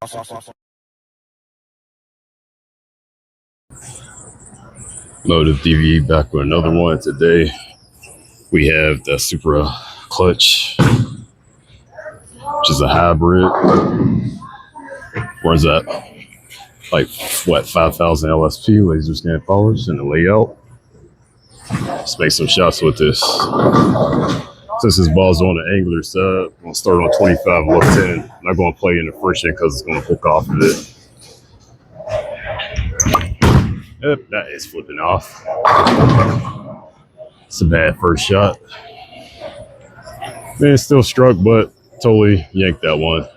Motiv DVE back with another one. Today we have the Supra Clutch, which is a hybrid. Where's that? Like what, 5,000 LSP laser scan polish and the layout. Let's make some shots with this. Since this ball's on the angular side, I'm gonna start on 25, look 10. I'm not gonna play in the friction because it's gonna hook off of it. Yep, that is flipping off. It's a bad first shot. Man, it still struck, but totally yanked that one.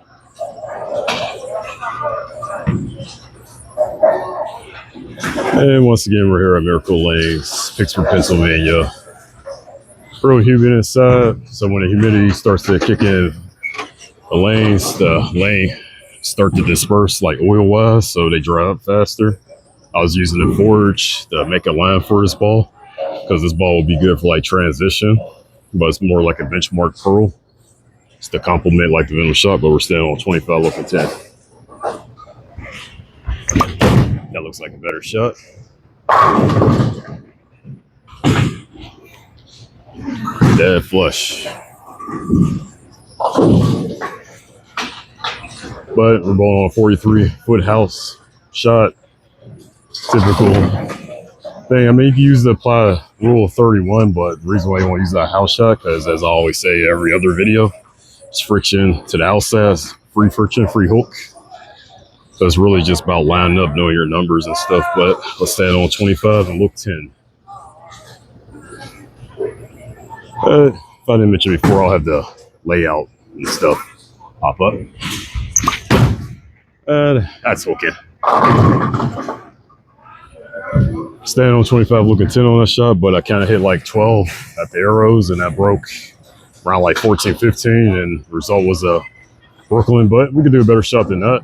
And once again, we're here at Miracle Lanes, Pittsburgh, Pennsylvania. Real humid inside, so when the humidity starts to kick in the lane start to disperse like oil-wise, so they dry up faster. I was using the forge to make a line for this ball because this ball will be good for like transition, but it's more like a benchmark pearl. It's to complement like the Venom shot, but we're staying on 25 looking 10. That looks like a better shot. Dead flush. But we're going on a 43-foot house shot. Typical thing. I mean, you can use the apply rule of 31, but the reason why you want to use that house shot, because as I always say every other video, it's friction to the outside, free friction, free hook. So it's really just about lining up, knowing your numbers and stuff. But let's stand on 25 and look 10. If I didn't mention before, I'll have the layout and stuff pop up. That's okay. Standing on 25, looking 10 on that shot, but I kind of hit like 12 at the arrows, and that broke around like 14, 15, and the result was a Brooklyn, but we could do a better shot than that.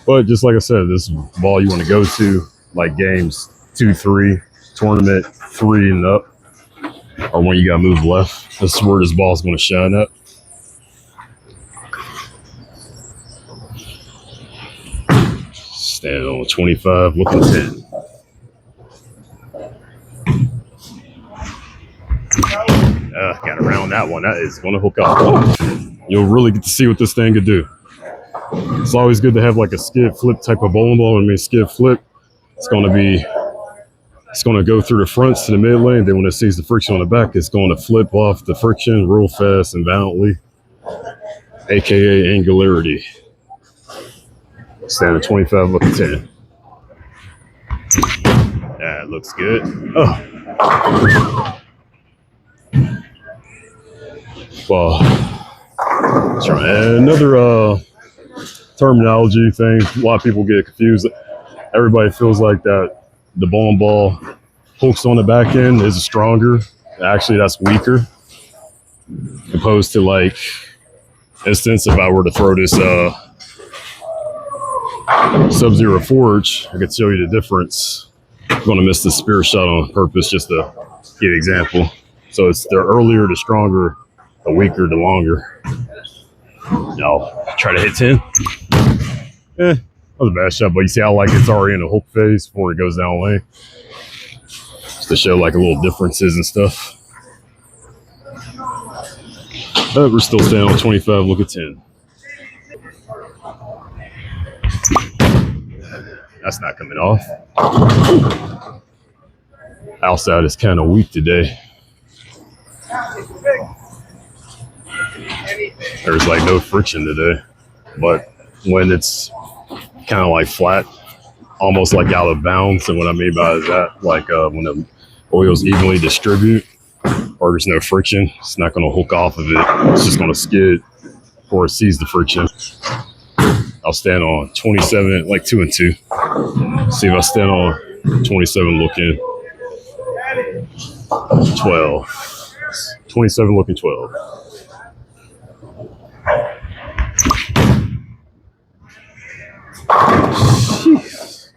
But just like I said, this ball you want to go to, like games 2, 3, tournament 3 and up, or when you got to move left. This is where this ball is going to shine at. Standing on 25, looking 10. Got around that one. That is going to hook up. You'll really get to see what this thing could do. It's always good to have like a skid flip type of bowling ball. I mean, skid flip, it's going to go through the fronts to the mid lane. Then when it sees the friction on the back, it's going to flip off the friction real fast and violently, aka angularity. Stand at 25, look at 10. That looks good. Oh. Well, another terminology thing. A lot of people get confused. Everybody feels like that the bowling ball hooks on the back end is stronger. Actually, that's weaker. Opposed to like, instance, if I were to throw this Sub-Zero Forge, I could show you the difference. I'm going to miss the spear shot on purpose just to give an example. So it's the earlier, the stronger, the weaker, the longer. I'll try to hit 10. That was a bad shot, but you see how like it's already in a hook phase before it goes down lane. Just to show like a little differences and stuff. But we're still staying on 25, look at 10. That's not coming off. Outside is kind of weak today. There's like no friction today, but when it's kind of like flat, almost like out of bounds, and what I mean by that, like when the oils evenly distribute or there's no friction, it's not going to hook off of it. It's just going to skid before it sees the friction. I'll stand on 27, like 2 and 2. See if I stand on 27 looking 12. 27 looking 12. Jeez.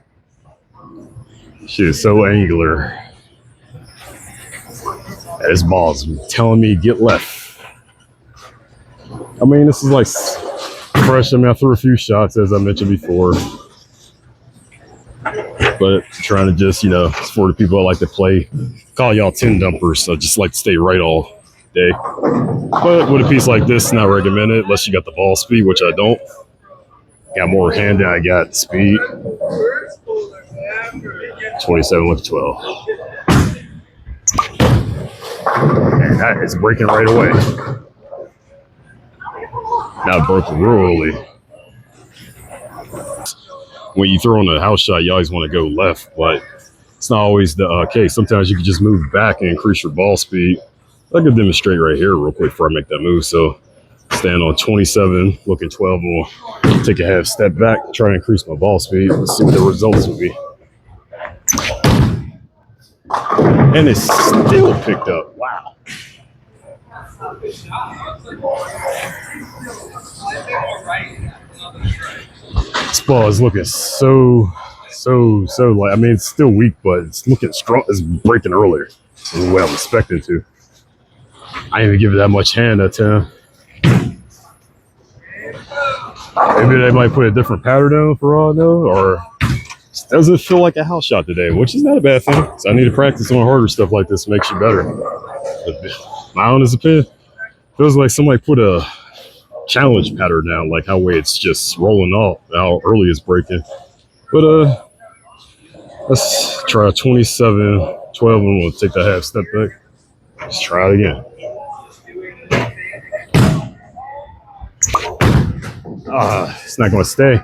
She is so angular. This ball's telling me get left. I mean, this is like fresh. I mean, I threw a few shots as I mentioned before, but trying to just, you know, it's for the people that like to play, call y'all 10 dumpers. So just like to stay right all day. But with a piece like this, not recommended unless you got the ball speed, which I don't. Got more hand than I got speed. 27 with 12. And that is breaking right away. Now it broke real early. When you throw on a house shot, you always want to go left, but it's not always the case. Sometimes you can just move back and increase your ball speed. I could demonstrate right here real quick before I make that move. So stand on 27, looking 12, and we'll take a half step back, try to increase my ball speed. Let's see what the results will be. And it's still picked up. Wow. This ball is looking so light. I mean, it's still weak, but it's looking strong. It's breaking earlier than what I'm expecting to. I didn't even give it that much hand that time. Maybe they might put a different pattern down for all I know, or it doesn't feel like a house shot today, which is not a bad thing. So I need to practice on harder stuff like this. Makes you better. My honest opinion, feels like somebody put a challenge pattern down, like how way it's just rolling off, how early it's breaking. But let's try 27, 12, and we'll take that half step back. Let's try it again. It's not going to stay.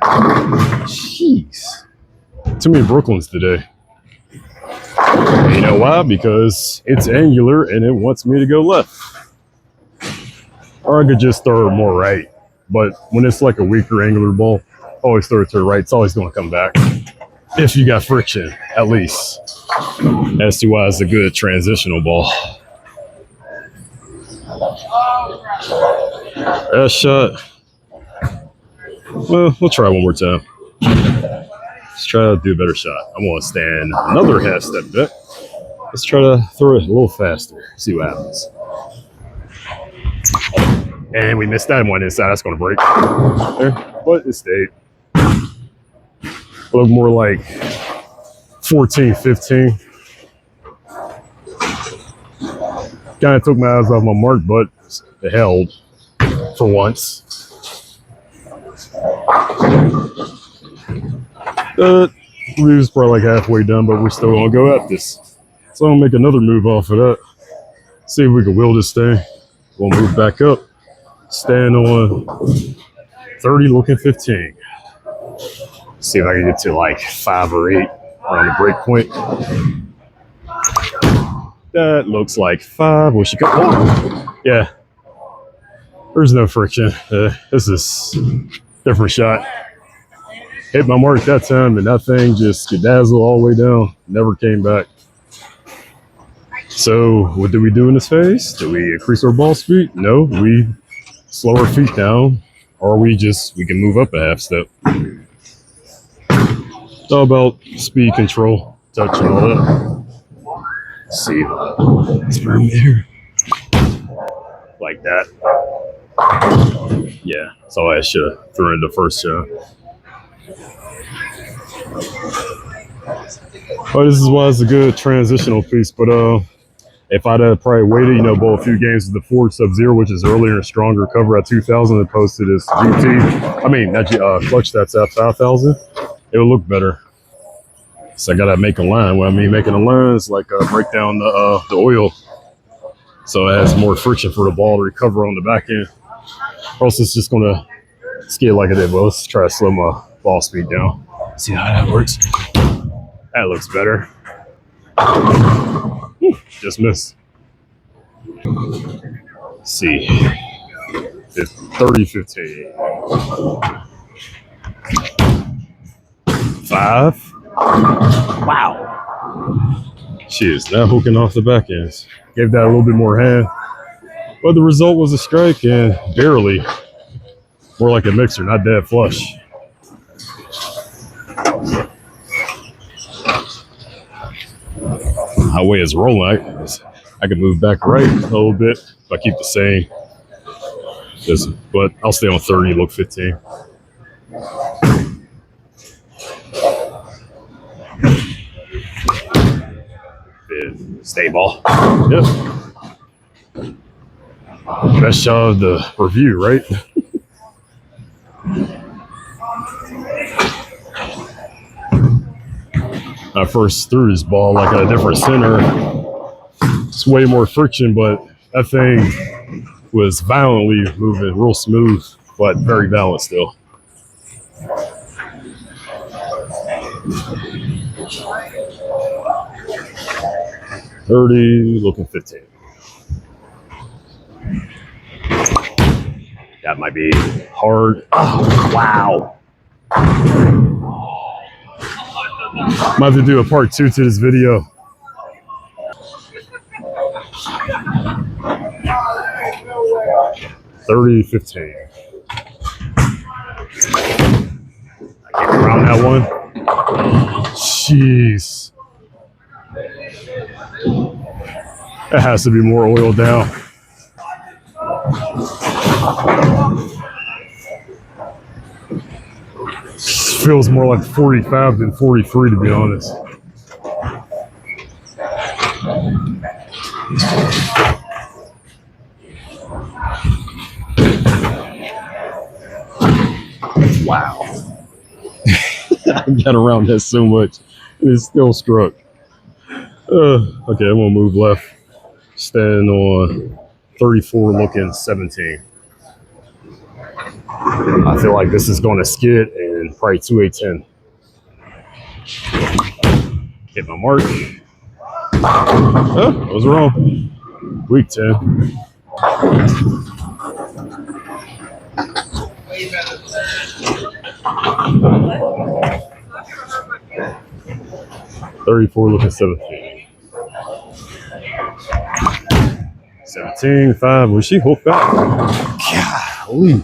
Jeez. Too many Brooklyns today. And you know why? Because it's angular and it wants me to go left. Or I could just throw it more right. But when it's like a weaker angular ball, always throw it to the right. It's always going to come back. If you got friction, at least. As to why it's a good transitional ball. That shot. Well, we'll try one more time. Let's try to do a better shot. I'm going to stand another half step back. Let's try to throw it a little faster. See what happens. And we missed that one inside. That's going to break. There. But it stayed. Look more like 14, 15. Kind of took my eyes off my mark, but it held for once. We was probably like halfway done, but we're still gonna go at this. So I'm gonna make another move off of that. See if we can wheel this thing. We'll move back up. Stand on 30, looking 15. See if I can get to like 5 or 8 on the break point. That looks like 5. Wish you could. Oh, yeah. There's no friction. This is different shot. Hit my mark that time, and that thing just skedazzled all the way down. Never came back. So what do we do in this phase? Do we increase our ball speed? No, we slow our feet down, or we can move up a half step. It's all about speed control, touch, and all that. Let's see. Let's bring it here. Like that. Yeah, so I should have thrown in the first shot. But this is why it's a good transitional piece. But if I'd have probably waited, bowl a few games with the Ford Sub-Zero, which is earlier and stronger cover at 2,000, opposed to this GT. I mean, that clutch that's at 5,000. It would look better. So I gotta make a line. What I mean, making a line is like break down the oil, so it has more friction for the ball to recover on the back end. Or else it's just gonna skid like it did. Well, let's try to slow my ball speed down. See how that works. That looks better. Just missed. Let's see. It's 30-15. 5. Wow. She is not hooking off the back ends. Gave that a little bit more hand. But the result was a strike, and barely. More like a mixer, not dead flush. How way is rolling, I can move back right a little bit if I keep the same But I'll stay on 30, look 15. Stay ball. Yep. Best shot of the review, right? I first threw this ball like at a different center. It's way more friction, but that thing was violently moving, real smooth, but very balanced still. $30, looking 15. That might be hard. Oh, wow. Might have to do a part 2 to this video. $30.15. I get around that one. Jeez. That has to be more oiled down. Feels more like 45 than 43, to be honest. Wow. I got around that so much. It still struck. Okay, I'm gonna move left. Stand on 34, looking 17. I feel like this is going to skid and probably 2-8-10. Hit my mark. Oh, I was wrong. Weak 10. $34, looking 17. 17.5. Was she hooked up? Golly.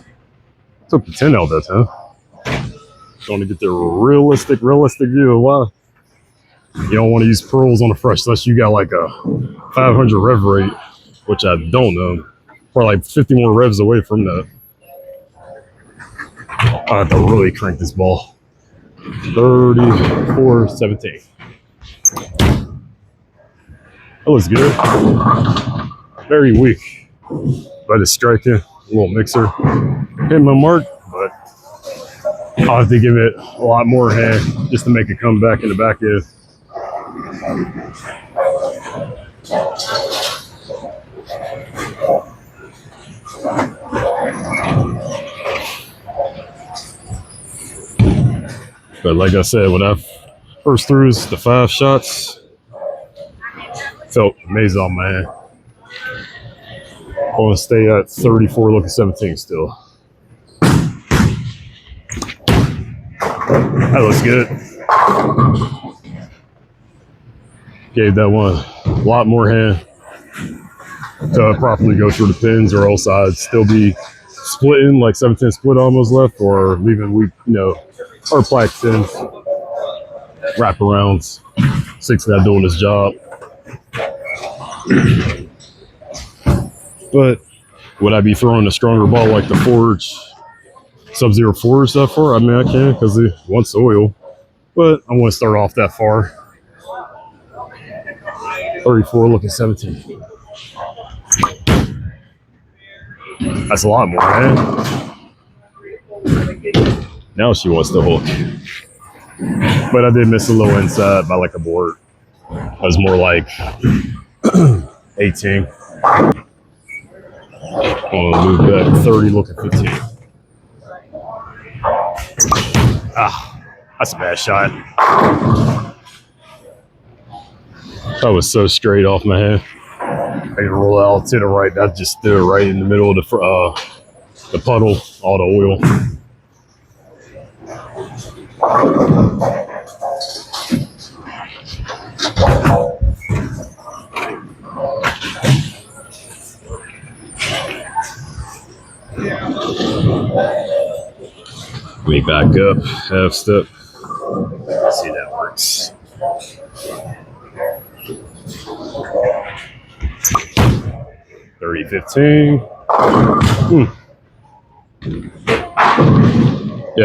Took the 10 out that time. Trying to get the realistic view of why you don't want to use pearls on the fresh unless you got like a 500 rev rate, which I don't know. Probably like 50 more revs away from that. I have to really crank this ball. 34.17. That looks good. Very weak, but it's striking. A little mixer. Hit my mark, but I'll have to give it a lot more hand just to make it come back in the back end. But like I said, when I first threw the 5 shots, felt amazing on my hand. I want to stay at 34, looking 17 still. That looks good. Gave that one a lot more hand to properly go through the pins, or else I'd still be splitting, like 7-10 split almost left, or leaving weak, or plaque pins, wraparounds. 6 not doing his job. But would I be throwing a stronger ball like the Forge Sub-Zero 4 stuff for? I mean, I can, because it wants oil. But I want to start off that far. 34, looking 17. That's a lot more, man. Now she wants to hook. But I did miss a little inside by like a board. It was more like 18. I'm gonna move back 30, looking 15. Ah, that's a bad shot. That was so straight off my hand. I can roll out to the right. That just threw it right in the middle of the puddle, all the oil. Let me back up, half step. Let's see if that works. $30.15. Yeah,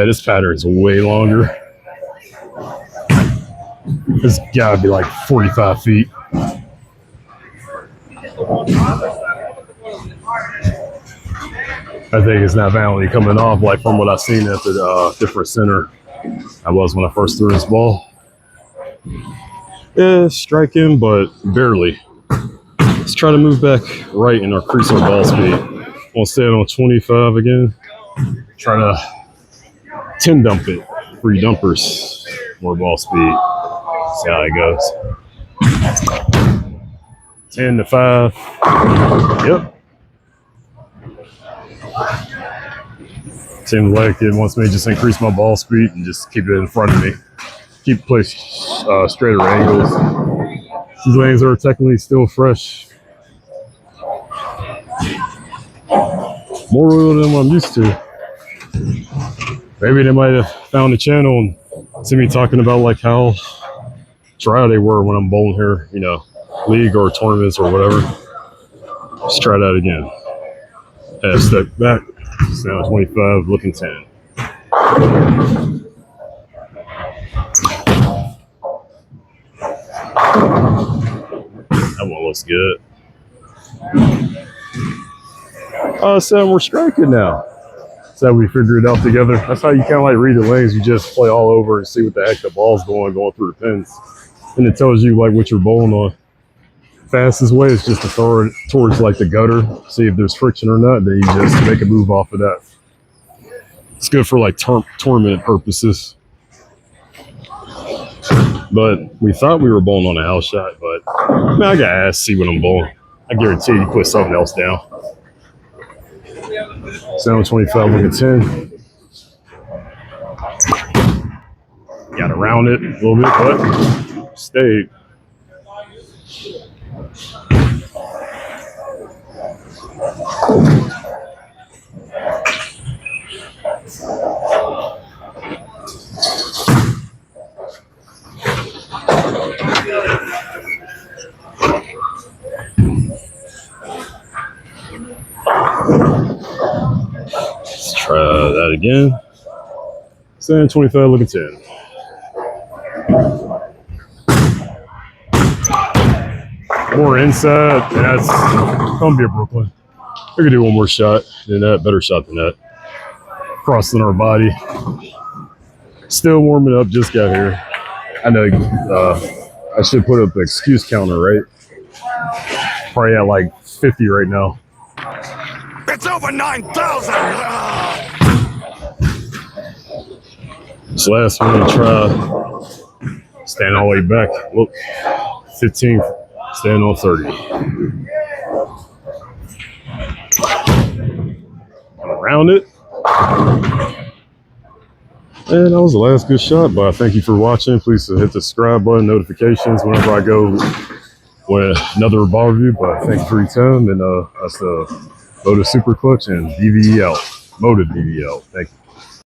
this pattern is way longer. This gotta be like 45 feet. I think it's not validly coming off like from what I've seen at the different center I was when I first threw this ball. Yeah, striking, but barely. Let's try to move back right and increase our ball speed. We'll stay on 25 again. Try to 10 dump it. Free dumpers. More ball speed. See how it goes. 10 to 5. Yep. Seems like it wants me to just increase my ball speed and just keep it in front of me. Keep place straighter angles. These lanes are technically still fresh. More oil than what I'm used to. Maybe they might have found the channel and see me talking about like how dry they were when I'm bowling here, you know, league or tournaments or whatever. Let's try that again. Half step back. Now 25, looking 10. That one looks good. So we're striking now. So we figure it out together. That's how you kind of like read the lanes. You just play all over and see what the heck the ball's going through the pins. And it tells you like what you're bowling on. Fastest way is just to throw it towards like the gutter, see if there's friction or not, then you just make a move off of that. It's good for like tournament purposes. But we thought we were bowling on a house shot, but man, I gotta ask, see what I'm bowling. I guarantee you put something else down. 725, look at 10. Gotta round it a little bit, but stayed. Let's try that again. 725, look at 10. More inside, and that's Columbia, Brooklyn. We could do one more shot than that, better shot than that. Crossing our body. Still warming up, just got here. I know I should put up the excuse counter, right? Probably at like 50 right now. It's over 9,000! This last one, try stand all the way back. Look, 15, stand on 30. Around it. And that was the last good shot, but thank you for watching. Please hit the subscribe button, notifications whenever I go with another ball review. But thank you for your time, and that's the Motiv Supra Clutch and DVE out. Motiv DVE out. Thank you.